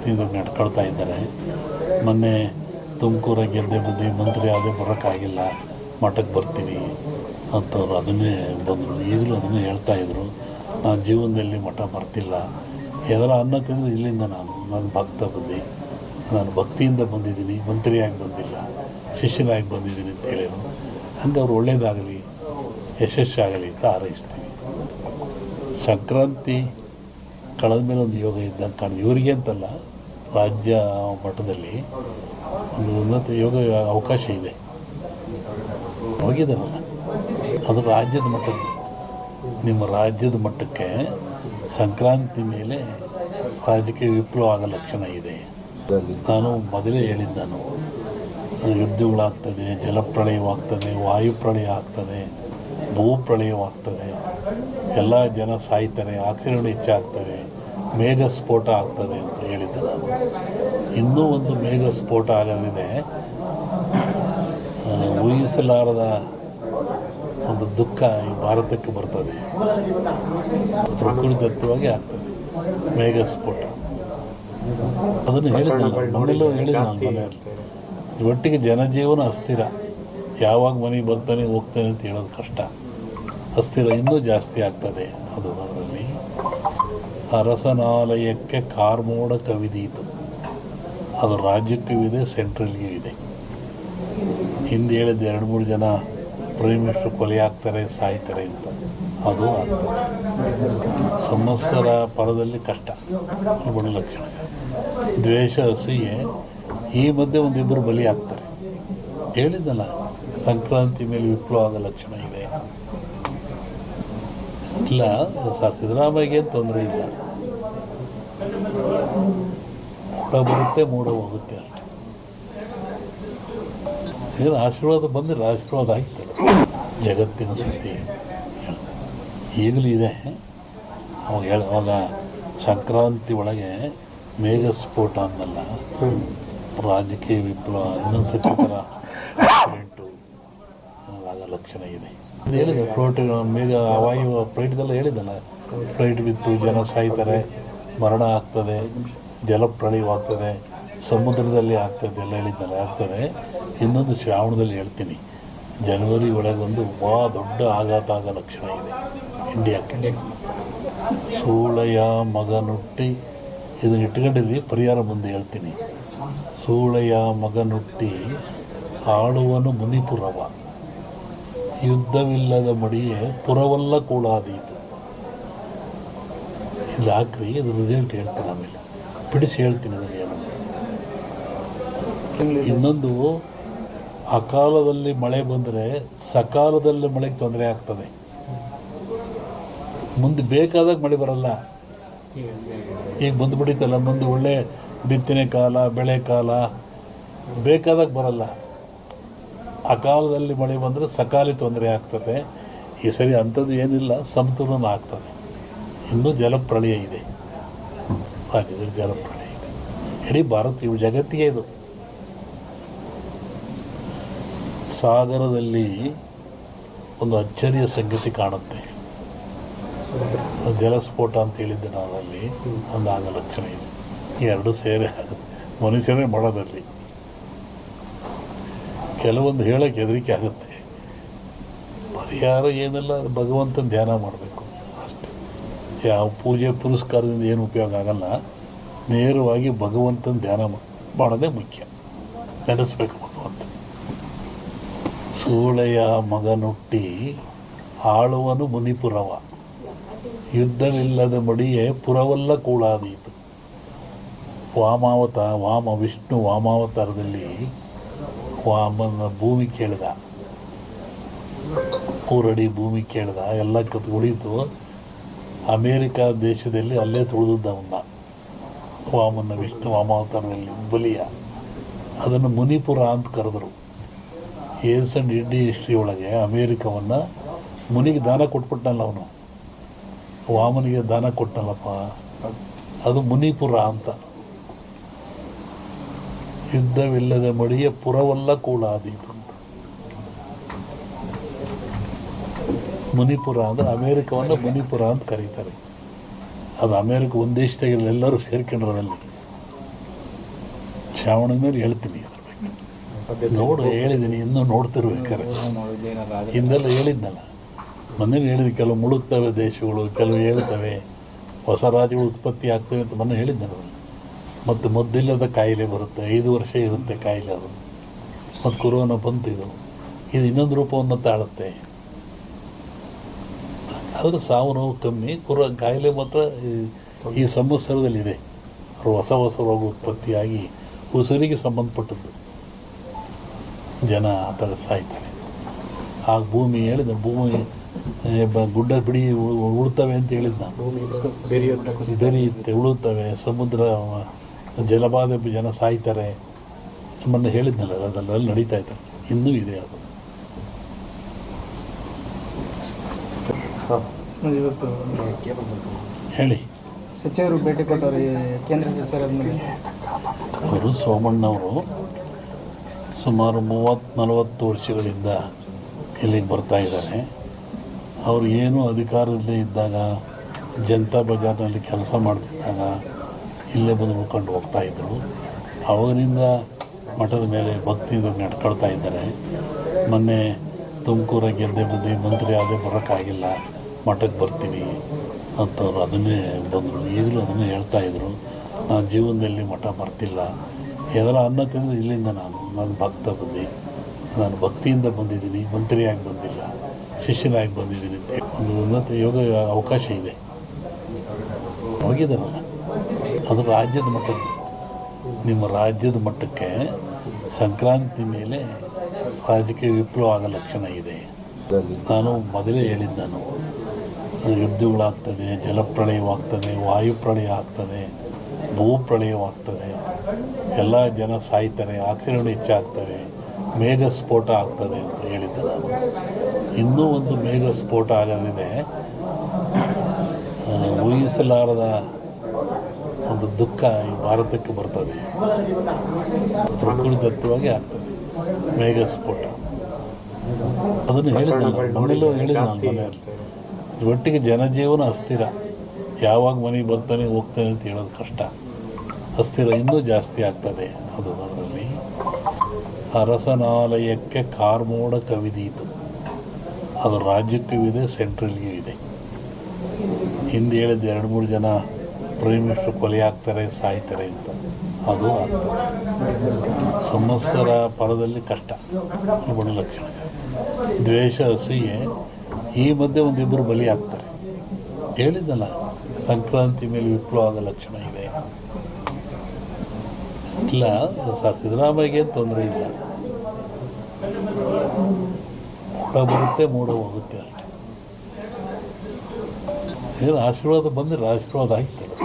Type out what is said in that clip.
ಭಕ್ತಿಯಿಂದ ನಡ್ಕೊಳ್ತಾ ಇದ್ದಾರೆ. ಮೊನ್ನೆ ತುಮಕೂರಾಗ ಗೆದ್ದೆ ಬಂದು ಮಂತ್ರಿ ಆದೇ ಬರೋಕ್ಕಾಗಿಲ್ಲ, ಮಠಕ್ಕೆ ಬರ್ತೀನಿ ಅಂತವ್ರು ಅದನ್ನೇ ಬಂದರು. ಈಗಲೂ ಅದನ್ನೇ ಹೇಳ್ತಾಯಿದ್ರು, ನಾನು ಜೀವನದಲ್ಲಿ ಮಠ ಬರ್ತಿಲ್ಲ, ಎದರ ಅನ್ನ ತಿಂದು ಇಲ್ಲಿಂದ ನಾನು ಭಕ್ತ ಬಂದು ನಾನು ಭಕ್ತಿಯಿಂದ ಬಂದಿದ್ದೀನಿ, ಮಂತ್ರಿಯಾಗಿ ಬಂದಿಲ್ಲ, ಶಿಷ್ಯನಾಗಿ ಬಂದಿದ್ದೀನಿ ಅಂತ ಹೇಳಿದರು. ಹಂಗೆ ಅವ್ರು ಒಳ್ಳೆಯದಾಗಲಿ, ಯಶಸ್ಸಾಗಲಿ ಅಂತ ಹಾರೈಸ್ತೀವಿ. ಸಂಕ್ರಾಂತಿ ಕಳೆದ ಮೇಲೆ ಒಂದು ಯೋಗ ಇದ್ದಂಗೆ ಕಾಣಿದೆ. ಇವರಿಗೆ ಅಂತಲ್ಲ, ರಾಜ್ಯ ಮಟ್ಟದಲ್ಲಿ ಒಂದು ಉನ್ನತ ಯೋಗ ಅವಕಾಶ ಇದೆ. ಹೋಗಿದ್ದಾರಲ್ಲ, ಅದು ರಾಜ್ಯದ ಮಟ್ಟದ್ದು. ನಿಮ್ಮ ರಾಜ್ಯದ ಮಟ್ಟಕ್ಕೆ ಸಂಕ್ರಾಂತಿ ಮೇಲೆ ರಾಜಕೀಯ ವಿಪ್ಲವ ಆಗೋ ಲಕ್ಷಣ ಇದೆ. ನಾನು ಮೊದಲೇ ಹೇಳಿದ್ದು, ಯುದ್ಧಗಳಾಗ್ತದೆ, ಜಲಪ್ರಳಯವಾಗ್ತದೆ, ವಾಯುಪ್ರಳಯ ಆಗ್ತದೆ, ಭೂಪ್ರಳಯವಾಗ್ತದೆ, ಎಲ್ಲ ಜನ ಸಾಯ್ತಾರೆ, ಆಕ್ರಮಣ ಹೆಚ್ಚಾಗ್ತವೆ, ಮೇಘ ಸ್ಫೋಟ ಆಗ್ತದೆ ಅಂತ ಹೇಳಿದ್ದೆ ನಾನು. ಇನ್ನೂ ಒಂದು ಮೇಘ ಸ್ಫೋಟ ಆಗೋದ್ರಿಂದ ಊಹಿಸಲಾರದ ಒಂದು ದುಃಖ ಈ ಭಾರತಕ್ಕೆ ಬರ್ತದೆ. ಪ್ರಕೃತಿದತ್ತವಾಗಿ ಆಗ್ತದೆ ಮೇಘ ಸ್ಫೋಟ. ಅದನ್ನು ಹೇಳಿದ್ದಲ್ಲ, ಮೊದಲು ಹೇಳಿದ ನಾನು ಮನೆಯಲ್ಲಿ. ಒಟ್ಟಿಗೆ ಜನಜೀವನ ಅಸ್ಥಿರ, ಯಾವಾಗ ಮನೆಗೆ ಬರ್ತಾನೆ ಹೋಗ್ತಾನೆ ಅಂತ ಹೇಳೋದು ಕಷ್ಟ. ಅಸ್ಥಿರ ಇನ್ನೂ ಜಾಸ್ತಿ ಆಗ್ತದೆ. ಅದು ಅದರಲ್ಲಿ ಅರಸನಾಲಯಕ್ಕೆ ಕಾರ್ಮೋಡ ಕವಿದೀತು. ಅದು ರಾಜ್ಯಕ್ಕೂ ಇದೆ, ಸೆಂಟ್ರಲ್ಗೂ ಇದೆ. ಹಿಂದೆ ಹೇಳಿದ್ದು 2-3 ಜನ ಪ್ರೈಮ್ ಮಿನಿಸ್ಟರ್ ಕೊಲೆ ಆಗ್ತಾರೆ, ಸಾಯ್ತಾರೆ ಅಂತ. ಅದು ಆಗ್ತದೆ. ಸಂವತ್ಸರ ಪರದಲ್ಲಿ ಕಷ್ಟ, ಬಡ ಲಕ್ಷಣ. ದ್ವೇಷ, ಅಸೂಯೆ, ಈ ಮಧ್ಯೆ ಒಂದಿಬ್ಬರು ಬಲಿ ಆಗ್ತಾರೆ. ಹೇಳಿದ್ದಲ್ಲ, ಸಂಕ್ರಾಂತಿ ಮೇಲೆ ವಿಪ್ಲವ ಆಗೋ ಲಕ್ಷಣ ಇದೆ. ಇಲ್ಲ ಸರ್, ಸಿದ್ದರಾಮಯ್ಯಗೆ ತೊಂದರೆ ಇಲ್ಲ. ಮೂಡ ಬರುತ್ತೆ, ಮೂಡ ಹೋಗುತ್ತೆ ಅಷ್ಟೆ. ಏನು ಆಶೀರ್ವಾದ ಬಂದರೆ ಆಶೀರ್ವಾದ ಆಗ್ತದೆ. ಜಗತ್ತಿನ ಸುದ್ದಿ ಈಗಲೂ ಇದೆ. ಅವಾಗ ಸಂಕ್ರಾಂತಿ ಒಳಗೆ ಮೇಘ ಸ್ಫೋಟ ಅಂದಲ್ಲ, ರಾಜಕೀಯ ವಿಪ್ಲವ ಇನ್ನೊಂದು ಸತಿ ಥರ ಆಕ್ಸಿಡೆಂಟು ಆಗೋ ಲಕ್ಷಣ ಇದೆ. ಅದು ಹೇಳಿದೆ, ಫ್ಲೋಟ್ ಮೇಘ ವಾಯು ಫ್ಲೈಟ್ದೆಲ್ಲ ಹೇಳಿದ್ದಲ್ಲ, ಫ್ಲೈಟ್ ಬಿತ್ತು, ಜನ ಸಾಯ್ತಾರೆ, ಮರಣ ಆಗ್ತದೆ, ಜಲಪ್ರಳಯವಾಗ್ತದೆ, ಸಮುದ್ರದಲ್ಲಿ ಆಗ್ತದೆ ಎಲ್ಲ ಹೇಳಿದ್ದಲ್ಲ, ಆಗ್ತದೆ. ಇನ್ನೊಂದು ಶ್ರಾವಣದಲ್ಲಿ ಹೇಳ್ತೀನಿ, ಜನವರಿ ಒಳಗೊಂದು ದೊಡ್ಡ ಆಘಾತ ಆಗೋ ಲಕ್ಷಣ ಇದೆ ಇಂಡಿಯಾಕ್ಕೆ. ಸೂಳೆಯ ಮಗನುಟ್ಟಿ, ಇದನ್ನು ಇಟ್ಕೊಂಡಿರಲಿ, ಪರಿಹಾರ ಮುಂದೆ ಹೇಳ್ತೀನಿ. ಸೂಳೆಯ ಮಗನುಟ್ಟಿ ಆಳುವನು ಮುನಿಪುರವ, ಯುದ್ಧವಿಲ್ಲದ ಮಡಿಯೇ ಪುರವಲ್ಲ ಕೂಳಾದೀತು. ಇದು ಹಾಕ್ರಿ, ಇದು ರಿಸಲ್ಟ್ ಹೇಳ್ತೀನಿ, ಆಮೇಲೆ ಬಿಡಿಸಿ ಹೇಳ್ತೀನಿ ಅದನ್ನು ಏನು ಅಂತ. ಇನ್ನೊಂದು, ಅಕಾಲದಲ್ಲಿ ಮಳೆ ಬಂದರೆ ಸಕಾಲದಲ್ಲಿ ಮಳೆಗೆ ತೊಂದರೆ ಆಗ್ತದೆ. ಮುಂದೆ ಬೇಕಾದಾಗ ಮಳೆ ಬರಲ್ಲ. ಈಗ ಬಂದುಬಿಡಿತಲ್ಲ, ಮುಂದೆ ಒಳ್ಳೆ ಬಿತ್ತನೆ ಕಾಲ, ಬೆಳೆ ಕಾಲ, ಬೇಕಾದಾಗ ಬರಲ್ಲ. ಅಕಾಲದಲ್ಲಿ ಮಳೆ ಬಂದರೆ ಸಕಾಲಿ ತೊಂದರೆ ಆಗ್ತದೆ. ಈ ಸರಿ ಅಂಥದ್ದು ಏನಿಲ್ಲ, ಸಮತೋಲನ ಆಗ್ತದೆ. ಇನ್ನೂ ಜಲಪ್ರಳಯ ಇದೆ, ರಾಜ್ಯದಲ್ಲಿ ಜಲಪ್ರಳಯ ಇದೆ. ಇಡೀ ಭಾರತ, ಇವು ಜಗತ್ತಿಗೆ ಇದು. ಸಾಗರದಲ್ಲಿ ಒಂದು ಅಚ್ಚರಿಯ ಸಂಗತಿ ಕಾಣುತ್ತೆ. ಜಲಸ್ಫೋಟ ಅಂತ ಹೇಳಿದ್ದೆ ನಾನು, ಅಲ್ಲಿ ಒಂದು ಆಗ ಲಕ್ಷಣ ಇದೆ. ಎರಡು ಸೇರಿ ಆಗುತ್ತೆ, ಮನುಷ್ಯನೇ ಮಾಡೋದಲ್ಲಿ. ಕೆಲವೊಂದು ಹೇಳೋಕ್ಕೆ ಹೆದರಿಕೆ ಆಗುತ್ತೆ. ಪರಿಹಾರ ಏನೆಲ್ಲ, ಭಗವಂತನ ಧ್ಯಾನ ಮಾಡಬೇಕು ಅಷ್ಟೇ. ಯಾವ ಪೂಜೆ ಪುರಸ್ಕಾರದಿಂದ ಏನು ಉಪಯೋಗ ಆಗಲ್ಲ. ನೇರವಾಗಿ ಭಗವಂತನ ಧ್ಯಾನ ಮಾಡೋದೇ ಮುಖ್ಯ. ನೆನೆಸ್ಬೇಕು ಭಗವಂತ. ಸೂಳೆಯ ಮಗನುಟ್ಟಿ ಆಳುವನು ಮುನಿಪುರವ, ಯುದ್ಧವಿಲ್ಲದ ಮಡಿಯೇ ಪುರವಲ್ಲ ಕೂಳಾದೀತು. ವಿಷ್ಣು ವಾಮಾವತಾರದಲ್ಲಿ ವಾಮನ ಭೂಮಿ ಕೇಳಿದ, 3 ಅಡಿ ಭೂಮಿ ಕೇಳಿದ, ಎಲ್ಲ ಉಳಿತು. ಅಮೇರಿಕಾ ದೇಶದಲ್ಲಿ ಅಲ್ಲೇ ತುಳಿದದ್ದ ಅವನ್ನ, ವಾಮನ ವಿಷ್ಣು ವಾಮಾವತಾರದಲ್ಲಿ ಬಲಿಯ. ಅದನ್ನು ಮುನಿಪುರ ಅಂತ ಕರೆದರು. ಇಡೀ ಹಿಸ್ಟ್ರಿ ಒಳಗೆ ಅಮೇರಿಕವನ್ನು ಮುನಿಗೆ ದಾನ ಕೊಟ್ಬಿಟ್ಟನಲ್ಲ ಅವನು, ವಾಮನಿಗೆ ದಾನ ಕೊಟ್ಟನಲ್ಲಪ್ಪ, ಅದು ಮುನಿಪುರ ಅಂತ. ಯುದ್ಧವಿಲ್ಲದ ಮಡಿಯ ಪುರವಲ್ಲ ಕೂಳಾದೀತು ಅಂತ. ಮುನಿಪುರ ಅಂದರೆ ಅಮೇರಿಕವನ್ನು ಮುನಿಪುರ ಅಂತ ಕರೀತಾರೆ. ಅದು ಅಮೇರಿಕ ಒಂದು ದೇಶದಾಗೆಲ್ಲ ಎಲ್ಲರೂ ಸೇರ್ಕೊಂಡ್ರದಲ್ಲಿ. ಶ್ರಾವಣದ ಮೇಲೆ ಹೇಳ್ತೀನಿ ಅದ್ರ ಬಗ್ಗೆ. ನೋಡು ಹೇಳಿದ್ದೀನಿ, ಇನ್ನೂ ನೋಡ್ತಿರ್ಬೇಕಾರೆ. ಹಿಂದೆಲ್ಲ ಹೇಳಿದ್ನಲ್ಲ, ಮೊನ್ನೆ ಹೇಳಿದ ಕೆಲವು ಮುಳುಗ್ತವೆ ದೇಶಗಳು, ಕೆಲವು ಹೇಳ್ತವೆ, ಹೊಸ ರಾಜ್ಯಗಳು ಉತ್ಪತ್ತಿ ಆಗ್ತವೆ ಅಂತ ಮೊನ್ನೆ ಹೇಳಿದ್ನಲ್ಲ. ಮತ್ತು ಮದ್ದಿಲ್ಲದ ಕಾಯಿಲೆ ಬರುತ್ತೆ, 5 ವರ್ಷ ಇರುತ್ತೆ ಕಾಯಿಲೆ ಅದು. ಮತ್ತು ಕೊರೋನಾ ಬಂತು, ಇದು ಇನ್ನೊಂದು ರೂಪವನ್ನು ತಾಳುತ್ತೆ. ಆದರೆ ಸಾವು ನೋವು ಕಮ್ಮಿ, ಕಾಯಿಲೆ ಮಾತ್ರ ಈ ಸಂವತ್ಸರದಲ್ಲಿದೆ. ಹೊಸ ರೋಗ ಉತ್ಪತ್ತಿಯಾಗಿ ಉಸಿರಿಗೆ ಸಂಬಂಧಪಟ್ಟದ್ದು ಜನ ಆ ಥರ ಸಾಯ್ತಾರೆ. ಆಗ ಭೂಮಿ ಹೇಳಿದ, ಭೂಮಿ ಗುಡ್ಡ ಬಿಡಿ ಉಳ್ತವೆ ಅಂತ ಹೇಳಿದ್ದು ನಾನು. ಬೆರೆಯುತ್ತೆ, ಉಳುತ್ತವೆ, ಸಮುದ್ರ ಜಲಬಾಧೆ ಜನ ಸಾಯ್ತಾರೆ ನಮ್ಮನ್ನು ಹೇಳಿದ್ನಲ್ಲ, ಅದೆಲ್ಲ ನಡೀತಾ ಇದ್ದಾರೆ, ಇನ್ನೂ ಇದೆ ಅದು. ಇವತ್ತು ಹೇಳಿ. ಸಚಿವರು ಭೇಟಿ ಕೊಟ್ಟವರು ಕೇಂದ್ರ ಸಚಿವರಾದ್ಮೇಲೆ ಅವರು ಸೋಮಣ್ಣವರು ಸುಮಾರು 30-40 ವರ್ಷಗಳಿಂದ ಇಲ್ಲಿಗೆ ಬರ್ತಾ ಇದ್ದಾರೆ. ಅವರು ಏನು ಅಧಿಕಾರದಲ್ಲೇ ಇದ್ದಾಗ, ಜನತಾ ಬಜಾರ್ನಲ್ಲಿ ಕೆಲಸ ಮಾಡ್ತಿದ್ದಾಗ ಇಲ್ಲೇ ಬಂದು ಉಳ್ಕೊಂಡು ಹೋಗ್ತಾಯಿದ್ರು. ಅವರಿಂದ ಮಠದ ಮೇಲೆ ಭಕ್ತಿಯಿಂದ ನಡ್ಕೊಳ್ತಾ ಇದ್ದಾರೆ. ಮೊನ್ನೆ ತುಮಕೂರ ಗೆದ್ದೆ ಮಂತ್ರಿ ಆದೇ ಬರೋಕ್ಕಾಗಿಲ್ಲ, ಮಠಕ್ಕೆ ಬರ್ತೀನಿ ಅಂತವ್ರು ಅದನ್ನೇ ಬಂದರು. ಈಗಲೂ ಅದನ್ನೇ ಹೇಳ್ತಾಯಿದ್ರು, ನಾನು ಜೀವನದಲ್ಲಿ ಮಠ ಬರ್ತಿಲ್ಲ, ಏನಾರ ಅನ್ನ ತಿಂದು ಇಲ್ಲಿಂದ ನಾನು ಭಕ್ತ ಬಂದು, ನಾನು ಭಕ್ತಿಯಿಂದ ಬಂದಿದ್ದೀನಿ, ಮಂತ್ರಿಯಾಗಿ ಬಂದಿಲ್ಲ, ಶಿಷ್ಯನಾಗಿ ಬಂದಿದ್ದೀನಿ ಅಂತ ಒಂದು ಉನ್ನತ ಯೋಗ ಅವಕಾಶ ಇದೆ. ಹೋಗಿದ್ದಾರಲ್ಲ, ಅದು ರಾಜ್ಯದ ಮಟ್ಟದ್ದು. ನಿಮ್ಮ ರಾಜ್ಯದ ಮಟ್ಟಕ್ಕೆ ಸಂಕ್ರಾಂತಿ ಮೇಲೆ ರಾಜಕೀಯ ವಿಪ್ಲವ ಆಗೋ ಲಕ್ಷಣ ಇದೆ. ನಾನು ಮೊದಲೇ ಹೇಳಿದ್ದೆ, ಯುದ್ಧಗಳಾಗ್ತದೆ, ಜಲಪ್ರಳಯವಾಗ್ತದೆ, ವಾಯುಪ್ರಳಯ ಆಗ್ತದೆ, ಭೂಪ್ರಳಯವಾಗ್ತದೆ, ಎಲ್ಲ ಜನ ಸಾಯ್ತಾರೆ, ಆಕ್ರಮಣ ಹೆಚ್ಚಾಗ್ತವೆ, ಮೇಘ ಸ್ಫೋಟ ಆಗ್ತದೆ ಅಂತ ಹೇಳಿದ್ದೆ ನಾನು. ಇನ್ನೂ ಒಂದು ಮೇಘ ಸ್ಫೋಟ ಆಗೋದ್ರಿಂದ ಊಹಿಸಲಾರದ ಒಂದು ದುಃಖ ಈ ಭಾರತಕ್ಕೆ ಬರ್ತದೆ. ಪ್ರಕೃತಿದತ್ತವಾಗಿ ಆಗ್ತದೆ ಮೇಘ ಸ್ಫೋಟ. ಅದನ್ನು ಹೇಳಿದ್ದಲ್ಲ, ಮೊನ್ನೆಲ್ಲೂ ಹೇಳಿದ್ದೆ ನಾನು ಮನೆಯಲ್ಲಿ. ಒಟ್ಟಿಗೆ ಜನಜೀವನ ಅಸ್ಥಿರ, ಯಾವಾಗ ಮನೆಗೆ ಬರ್ತಾನೆ ಹೋಗ್ತಾನೆ ಅಂತ ಹೇಳೋದು ಕಷ್ಟ. ಅಸ್ಥಿರ ಇನ್ನೂ ಜಾಸ್ತಿ ಆಗ್ತದೆ. ಅದರಲ್ಲಿ ಅರಸನಾಲಯಕ್ಕೆ ಕಾರ್ಮೋಡ ಕವಿದೀತು, ಅದು ರಾಜ್ಯಕ್ಕೂ ಇದೆ, ಸೆಂಟ್ರಲ್ಗೂ ಇದೆ. ಹಿಂದೆ ಹೇಳಿದ್ದು 2-3 ಜನ ಪ್ರೈಮ್ ಮಿನಿಸ್ಟರ್ ಕೊಲೆ ಆಗ್ತಾರೆ, ಸಾಯ್ತಾರೆ ಅಂತ, ಅದು ಆಗ್ತದೆ. ಸಂವತ್ಸರ ಪರದಲ್ಲಿ ಕಷ್ಟ, ಬಡ ಲಕ್ಷಣ. ದ್ವೇಷ, ಅಸೂಯೆ, ಈ ಮಧ್ಯೆ ಒಂದಿಬ್ಬರು ಬಲಿ ಆಗ್ತಾರೆ. ಹೇಳಿದ್ದಲ್ಲ, ಸಂಕ್ರಾಂತಿ ಮೇಲೆ ವಿಪ್ಲವ ಆಗೋ ಲಕ್ಷಣ ಇದೆ. ಇಲ್ಲ ಸರ್, ಸಿದ್ದರಾಮಯ್ಯಗೆ ತೊಂದರೆ ಇಲ್ಲ, ಮೂಡ ಬರುತ್ತೆ, ಮೂಡ ಹೋಗುತ್ತೆ ಅಷ್ಟೇ. ಏನು ಆಶೀರ್ವಾದ ಬಂದರೆ ಆಶೀರ್ವಾದ ಆಗ್ತದೆ.